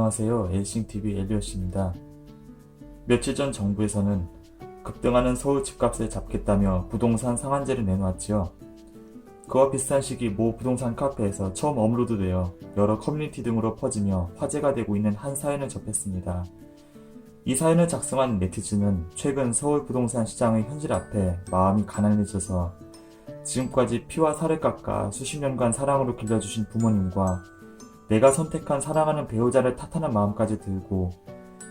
안녕하세요. 엘싱TV 엘리엇입니다. 며칠 전 정부에서는 급등하는 서울 집값을 잡겠다며 부동산 상한제를 내놓았지요. 그와 비슷한 시기 모 부동산 카페에서 처음 업로드되어 여러 커뮤니티 등으로 퍼지며 화제가 되고 있는 한 사연을 접했습니다. 이 사연을 작성한 네티즌은 최근 서울 부동산 시장의 현실 앞에 마음이 가난해져서 지금까지 피와 살을 깎아 수십 년간 사랑으로 길러주신 부모님과 내가 선택한 사랑하는 배우자를 탓하는 마음까지 들고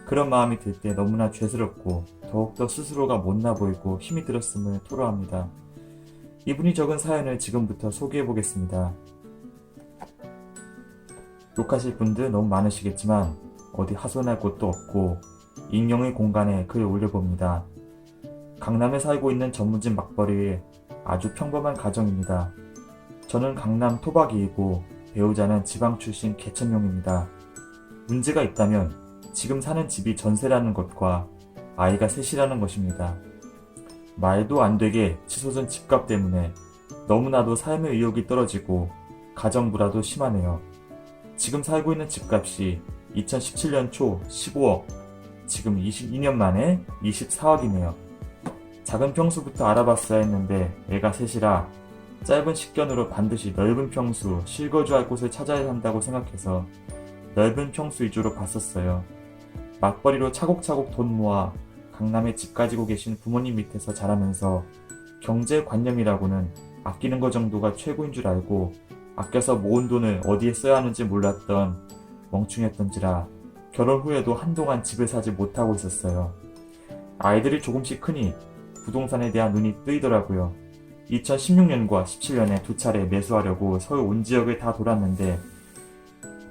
그런 마음이 들 때 너무나 죄스럽고 더욱더 스스로가 못나 보이고 힘이 들었음을 토로합니다. 이분이 적은 사연을 지금부터 소개해보겠습니다. 욕하실 분들 너무 많으시겠지만 어디 하소연할 곳도 없고 익명의 공간에 글 올려봅니다. 강남에 살고 있는 전문진 맞벌이의 아주 평범한 가정입니다. 저는 강남 토박이이고 배우자는 지방 출신 개천용입니다. 문제가 있다면 지금 사는 집이 전세라는 것과 아이가 셋이라는 것입니다. 말도 안 되게 치솟은 집값 때문에 너무나도 삶의 의욕이 떨어지고 가정부라도 심하네요. 지금 살고 있는 집값이 2017년 초 15억, 지금 22년 만에 24억이네요. 작은 평수부터 알아봤어야 했는데 애가 셋이라 짧은 식견으로 반드시 넓은 평수, 실거주할 곳을 찾아야 한다고 생각해서 넓은 평수 위주로 봤었어요. 맞벌이로 차곡차곡 돈 모아 강남에 집 가지고 계신 부모님 밑에서 자라면서 경제관념이라고는 아끼는 것 정도가 최고인 줄 알고 아껴서 모은 돈을 어디에 써야 하는지 몰랐던 멍충이었던지라 결혼 후에도 한동안 집을 사지 못하고 있었어요. 아이들이 조금씩 크니 부동산에 대한 눈이 뜨이더라고요. 2016년과 17년에 두 차례 매수하려고 서울 온 지역을 다 돌았는데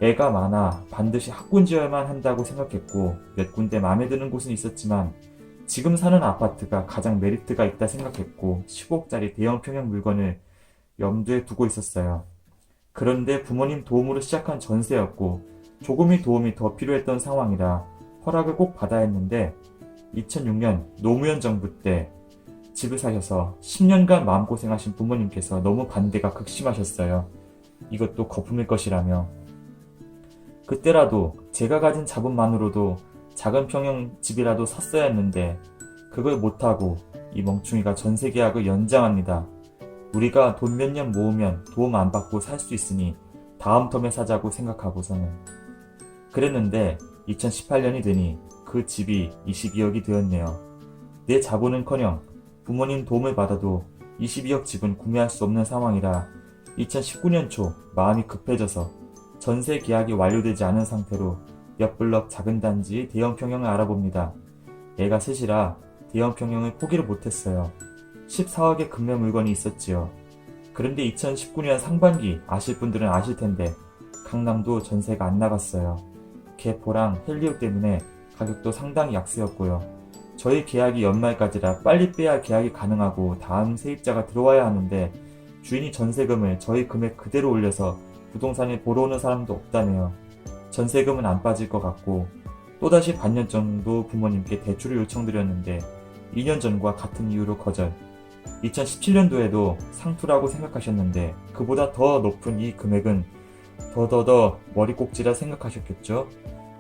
애가 많아 반드시 학군지어야만 한다고 생각했고 몇 군데 마음에 드는 곳은 있었지만 지금 사는 아파트가 가장 메리트가 있다 생각했고 15억짜리 대형 평형 물건을 염두에 두고 있었어요. 그런데 부모님 도움으로 시작한 전세였고 조금의 도움이 더 필요했던 상황이라 허락을 꼭 받아야 했는데 2006년 노무현 정부 때 집을 사셔서 10년간 마음고생하신 부모님께서 너무 반대가 극심하셨어요. 이것도 거품일 것이라며. 그때라도 제가 가진 자본만으로도 작은 평형 집이라도 샀어야 했는데 그걸 못하고 이 멍충이가 전세 계약을 연장합니다. 우리가 돈 몇 년 모으면 도움 안 받고 살 수 있으니 다음 텀에 사자고 생각하고서는. 그랬는데 2018년이 되니 그 집이 22억이 되었네요. 내 자본은커녕 부모님 도움을 받아도 22억 집은 구매할 수 없는 상황이라 2019년 초 마음이 급해져서 전세 계약이 완료되지 않은 상태로 몇 블럭 작은 단지 대형 평형을 알아봅니다. 애가 셋이라 대형 평형을 포기를 못했어요. 14억의 금매 물건이 있었지요. 그런데 2019년 상반기 아실 분들은 아실 텐데 강남도 전세가 안 나갔어요. 개포랑 헬리오 때문에 가격도 상당히 약세였고요. 저희 계약이 연말까지라 빨리 빼야 계약이 가능하고 다음 세입자가 들어와야 하는데 주인이 전세금을 저희 금액 그대로 올려서 부동산에 보러 오는 사람도 없다네요. 전세금은 안 빠질 것 같고 또다시 반년 정도 부모님께 대출을 요청드렸는데 2년 전과 같은 이유로 거절. 2017년도에도 상투라고 생각하셨는데 그보다 더 높은 이 금액은 더더더 머리꼭지라 생각하셨겠죠?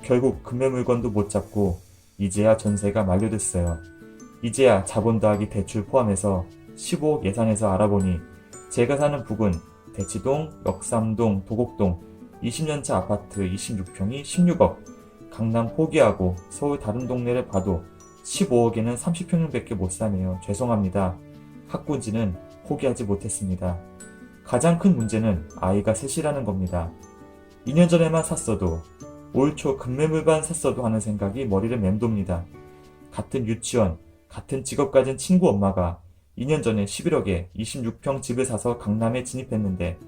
결국 금매 물건도 못 잡고 이제야 전세가 만료됐어요. 이제야 자본 더하기 대출 포함해서 15억 예산에서 알아보니 제가 사는 부근 대치동, 역삼동, 도곡동 20년차 아파트 26평이 16억, 강남 포기하고 서울 다른 동네를 봐도 15억에는 30평형밖에 못 사네요. 죄송합니다. 학군지는 포기하지 못했습니다. 가장 큰 문제는 아이가 셋이라는 겁니다. 2년 전에만 샀어도 올 초 금매물만 샀어도 하는 생각이 머리를 맴돕니다. 같은 유치원, 같은 직업 가진 친구 엄마가 2년 전에 11억에 26평 집을 사서 강남에 진입했는데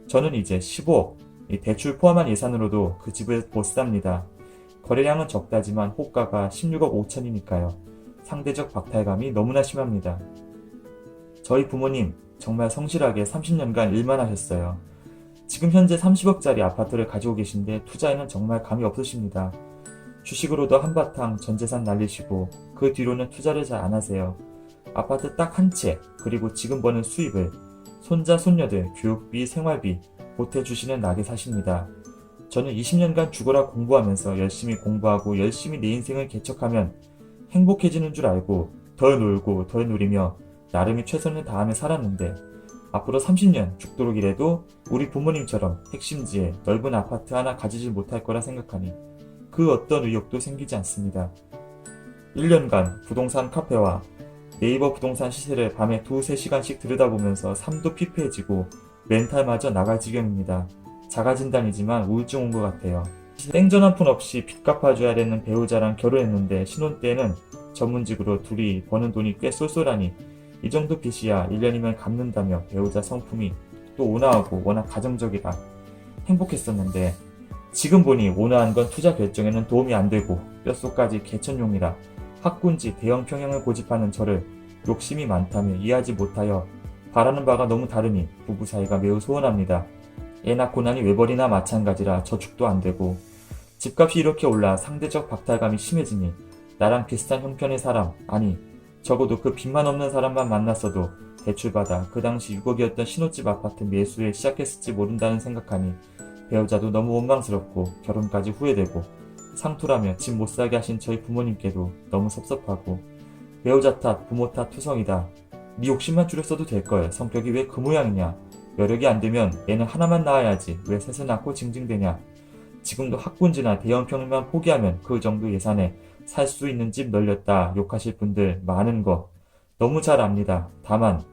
저는 이제 15억, 대출 포함한 예산으로도 그 집을 못 삽니다. 거래량은 적다지만 호가가 16억 5천이니까요. 상대적 박탈감이 너무나 심합니다. 저희 부모님 정말 성실하게 30년간 일만 하셨어요. 지금 현재 30억짜리 아파트를 가지고 계신데 투자에는 정말 감이 없으십니다. 주식으로도 한바탕 전재산 날리시고 그 뒤로는 투자를 잘 안 하세요. 아파트 딱 한 채, 그리고 지금 버는 수입을 손자 손녀들 교육비 생활비 보태주시는 낙에 사십니다. 저는 20년간 죽어라 공부하면서 열심히 공부하고 열심히 내 인생을 개척하면 행복해지는 줄 알고 더 놀고 더 누리며 나름의 최선을 다하며 살았는데 앞으로 30년 죽도록 일해도 우리 부모님처럼 핵심지에 넓은 아파트 하나 가지지 못할 거라 생각하니 그 어떤 의욕도 생기지 않습니다. 1년간 부동산 카페와 네이버 부동산 시세를 밤에 2-3시간씩 들여다보면서 삶도 피폐해지고 멘탈마저 나갈 지경입니다. 자가진단이지만 우울증 온 것 같아요. 생전 한 푼 없이 빚 갚아줘야 되는 배우자랑 결혼했는데 신혼 때는 전문직으로 둘이 버는 돈이 꽤 쏠쏠하니 이 정도 빚이야 1년이면 갚는다며 배우자 성품이 또 온화하고 워낙 가정적이라 행복했었는데 지금 보니 온화한 건 투자 결정에는 도움이 안 되고 뼛속까지 개천용이라 학군지 대형 평형을 고집하는 저를 욕심이 많다며 이해하지 못하여 바라는 바가 너무 다르니 부부 사이가 매우 소원합니다. 애 낳고 나니 외벌이나 마찬가지라 저축도 안 되고 집값이 이렇게 올라 상대적 박탈감이 심해지니 나랑 비슷한 형편의 사람, 아니 적어도 그 빚만 없는 사람만 만났어도 대출받아 그 당시 6억이었던 신혼집 아파트 매수에 시작했을지 모른다는 생각하니 배우자도 너무 원망스럽고 결혼까지 후회되고 상투라며 집 못사게 하신 저희 부모님께도 너무 섭섭하고 배우자 탓 부모 탓 투성이다. 네 욕심만 줄였어도 될걸 성격이 왜 그 모양이냐. 여력이 안 되면 애는 하나만 낳아야지 왜 셋을 낳고 징징대냐. 지금도 학군지나 대형 평일만 포기하면 그 정도 예산에 살 수 있는 집 널렸다 욕하실 분들 많은 거 너무 잘 압니다. 다만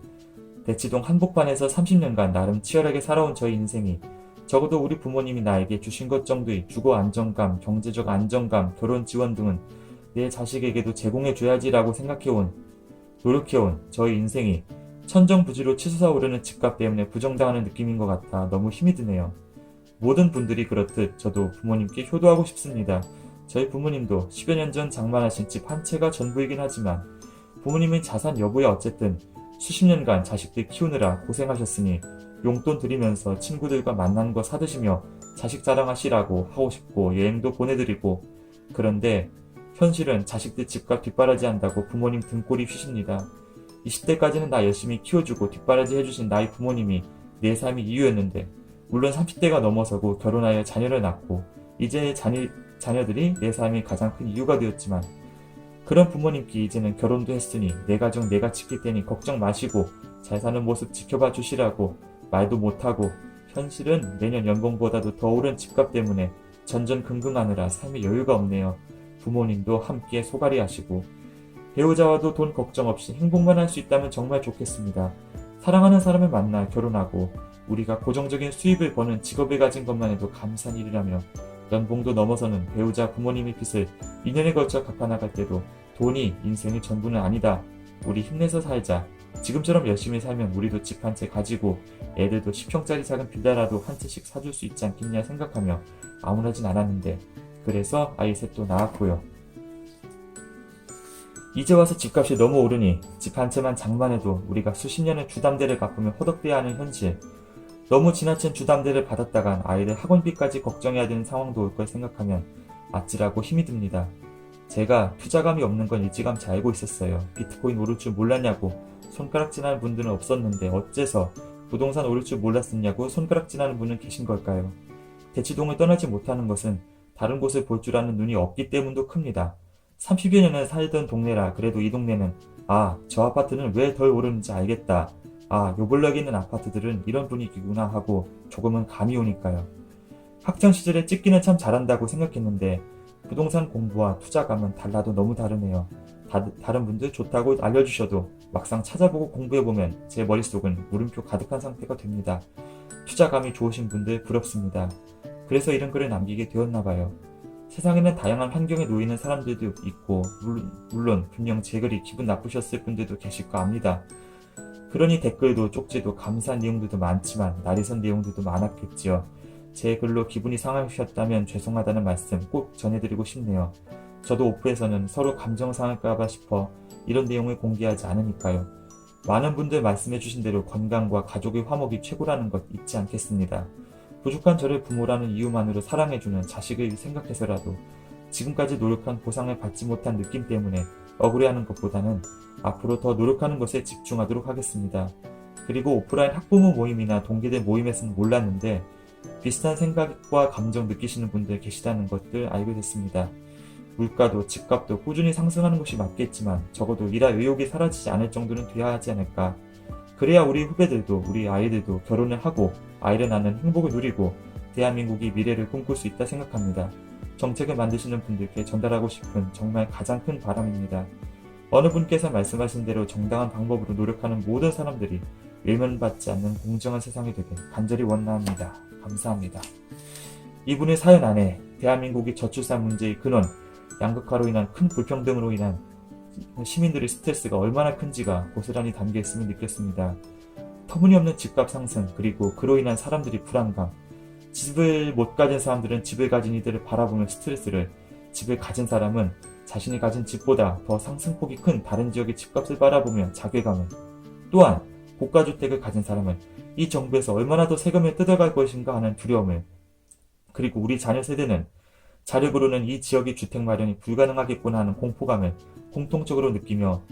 대치동 한복판에서 30년간 나름 치열하게 살아온 저희 인생이 적어도 우리 부모님이 나에게 주신 것 정도의 주거 안정감, 경제적 안정감, 결혼 지원 등은 내 자식에게도 제공해줘야지라고 생각해온, 노력해온 저희 인생이 천정부지로 치솟아 오르는 집값 때문에 부정당하는 느낌인 것 같아 너무 힘이 드네요. 모든 분들이 그렇듯 저도 부모님께 효도하고 싶습니다. 저희 부모님도 10여 년 전 장만하신 집 한 채가 전부이긴 하지만 부모님의 자산 여부야 어쨌든 수십 년간 자식들 키우느라 고생하셨으니 용돈 드리면서 친구들과 만난 거 사드시며 자식 자랑하시라고 하고 싶고 여행도 보내드리고 그런데 현실은 자식들 집값 뒷바라지 한다고 부모님 등골이 휘십니다. 20대까지는 나 열심히 키워주고 뒷바라지 해주신 나의 부모님이 내 삶의 이유였는데 물론 30대가 넘어서고 결혼하여 자녀를 낳고 이제 자녀들이 내 삶의 가장 큰 이유가 되었지만 그런 부모님께 이제는 결혼도 했으니 내 가정 내가 지킬 테니 걱정 마시고 잘 사는 모습 지켜봐 주시라고 말도 못하고 현실은 내년 연봉보다도 더 오른 집값 때문에 전전긍긍하느라 삶에 여유가 없네요. 부모님도 함께 소갈이 하시고 배우자와도 돈 걱정 없이 행복만 할 수 있다면 정말 좋겠습니다. 사랑하는 사람을 만나 결혼하고 우리가 고정적인 수입을 버는 직업을 가진 것만 해도 감사한 일이라며 연봉도 넘어서는 배우자 부모님의 빚을 2년에 걸쳐 갚아나갈 때도 돈이 인생의 전부는 아니다. 우리 힘내서 살자. 지금처럼 열심히 살면 우리도 집 한 채 가지고 애들도 10평짜리 작은 빌라라도 한 채씩 사줄 수 있지 않겠냐 생각하며 아무나진 않았는데 그래서 아이 셋도 낳았고요. 이제 와서 집값이 너무 오르니 집 한 채만 장만해도 우리가 수십 년의 주담대를 갚으며 허덕대야 하는 현실. 너무 지나친 주담대를 받았다간 아이들 학원비까지 걱정해야 되는 상황도 올 걸 생각하면 아찔하고 힘이 듭니다. 제가 투자감이 없는 건 일찌감치 알고 있었어요. 비트코인 오를 줄 몰랐냐고 손가락질하는 분들은 없었는데 어째서 부동산 오를 줄 몰랐었냐고 손가락질하는 분은 계신 걸까요? 대치동을 떠나지 못하는 것은 다른 곳을 볼 줄 아는 눈이 없기 때문도 큽니다. 30여 년을 살던 동네라 그래도 이 동네는 저 아파트는 왜 덜 오르는지 알겠다. 요 블럭에 있는 아파트들은 이런 분위기구나 하고 조금은 감이 오니까요. 학창시절에 찍기는 참 잘한다고 생각했는데 부동산 공부와 투자감은 달라도 너무 다르네요. 다른 분들 좋다고 알려주셔도 막상 찾아보고 공부해보면 제 머릿속은 물음표 가득한 상태가 됩니다. 투자감이 좋으신 분들 부럽습니다. 그래서 이런 글을 남기게 되었나봐요. 세상에는 다양한 환경에 놓이는 사람들도 있고 물론 분명 제 글이 기분 나쁘셨을 분들도 계실 거 압니다. 그러니 댓글도 쪽지도 감사한 내용들도 많지만 날이 선 내용들도 많았겠지요. 제 글로 기분이 상하셨다면 죄송하다는 말씀 꼭 전해드리고 싶네요. 저도 오프에서는 서로 감정 상할까봐 싶어 이런 내용을 공개하지 않으니까요. 많은 분들 말씀해주신 대로 건강과 가족의 화목이 최고라는 것 잊지 않겠습니다. 부족한 저를 부모라는 이유만으로 사랑해주는 자식을 생각해서라도 지금까지 노력한 보상을 받지 못한 느낌 때문에 억울해하는 것보다는 앞으로 더 노력하는 것에 집중하도록 하겠습니다. 그리고 오프라인 학부모 모임이나 동기들 모임에서는 몰랐는데 비슷한 생각과 감정 느끼시는 분들 계시다는 것들 알게 됐습니다. 물가도 집값도 꾸준히 상승하는 것이 맞겠지만 적어도 일할 의욕이 사라지지 않을 정도는 돼야 하지 않을까. 그래야 우리 후배들도 우리 아이들도 결혼을 하고 아이를 낳는 행복을 누리고 대한민국이 미래를 꿈꿀 수 있다 생각합니다. 정책을 만드시는 분들께 전달하고 싶은 정말 가장 큰 바람입니다. 어느 분께서 말씀하신 대로 정당한 방법으로 노력하는 모든 사람들이 외면받지 않는 공정한 세상이 되길 간절히 원합니다. 감사합니다. 이분의 사연 안에 대한민국의 저출산 문제의 근원, 양극화로 인한 큰 불평등으로 인한 시민들의 스트레스가 얼마나 큰지가 고스란히 담겨 있음을 느꼈습니다. 터무니없는 집값 상승, 그리고 그로 인한 사람들의 불안감, 집을 못 가진 사람들은 집을 가진 이들을 바라보는 스트레스를, 집을 가진 사람은 자신이 가진 집보다 더 상승폭이 큰 다른 지역의 집값을 바라보며 자괴감을, 또한 고가주택을 가진 사람은 이 정부에서 얼마나 더 세금을 뜯어갈 것인가 하는 두려움을, 그리고 우리 자녀 세대는 자력으로는 이 지역의 주택 마련이 불가능하겠구나 하는 공포감을 공통적으로 느끼며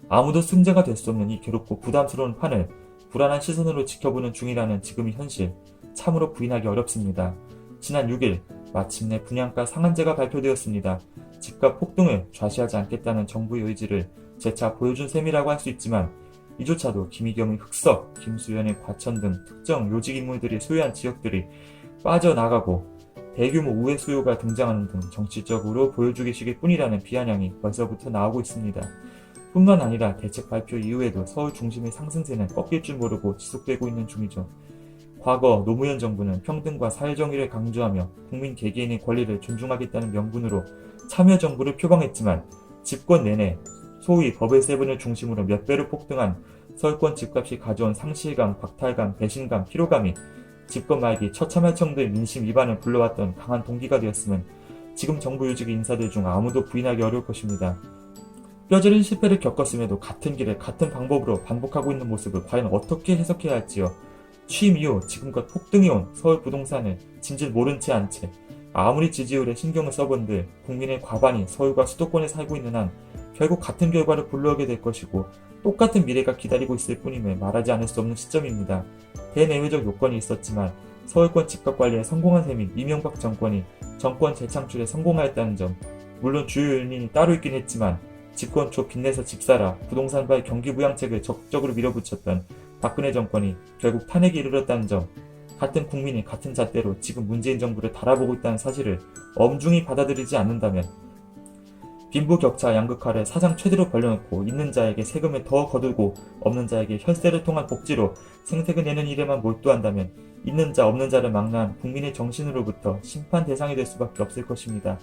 아무도 승자가 될 수 없는 이 괴롭고 부담스러운 판을 불안한 시선으로 지켜보는 중이라는 지금의 현실, 참으로 부인하기 어렵습니다. 지난 6일 마침내 분양가 상한제가 발표되었습니다. 집값 폭등을 좌시하지 않겠다는 정부의 의지를 재차 보여준 셈이라고 할 수 있지만 이조차도 김의겸의 흑석, 김수현의 과천 등 특정 요직 인물들이 소유한 지역들이 빠져나가고 대규모 우회 수요가 등장하는 등 정치적으로 보여주기식일 뿐이라는 비아냥이 벌써부터 나오고 있습니다. 뿐만 아니라 대책 발표 이후에도 서울 중심의 상승세는 꺾일 줄 모르고 지속되고 있는 중이죠. 과거 노무현 정부는 평등과 사회정의를 강조하며 국민 개개인의 권리를 존중하겠다는 명분으로 참여정부를 표방했지만 집권 내내 소위 버블 세븐을 중심으로 몇 배로 폭등한 서울권 집값이 가져온 상실감, 박탈감, 배신감, 피로감이 집권 말기 처참할 정도의 민심 위반을 불러왔던 강한 동기가 되었으면 지금 정부 요직의 인사들 중 아무도 부인하기 어려울 것입니다. 뼈저린 실패를 겪었음에도 같은 길을 같은 방법으로 반복하고 있는 모습을 과연 어떻게 해석해야 할지요. 취임 이후 지금껏 폭등해온 서울 부동산을 짐짓 모른 채 한 채 아무리 지지율에 신경을 써본들 국민의 과반이 서울과 수도권에 살고 있는 한 결국 같은 결과를 불러오게 될 것이고 똑같은 미래가 기다리고 있을 뿐임을 말하지 않을 수 없는 시점입니다. 대내외적 요건이 있었지만 서울권 집값관리에 성공한 셈인 이명박 정권이 정권 재창출에 성공하였다는 점, 물론 주요 요인이 따로 있긴 했지만 집권 초 빚내서 집사라 부동산발 경기부양책을 적극적으로 밀어붙였던 박근혜 정권이 결국 탄핵에 이르렀다는 점, 같은 국민이 같은 잣대로 지금 문재인 정부를 달아보고 있다는 사실을 엄중히 받아들이지 않는다면 빈부격차 양극화를 사상 최대로 벌려놓고 있는 자에게 세금을 더 거두고 없는 자에게 혈세를 통한 복지로 생색을 내는 일에만 몰두한다면 있는 자 없는 자를 망라한 국민의 정신으로부터 심판 대상이 될 수밖에 없을 것입니다.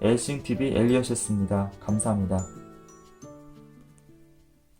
엘싱TV 엘리엇이었습니다. 감사합니다.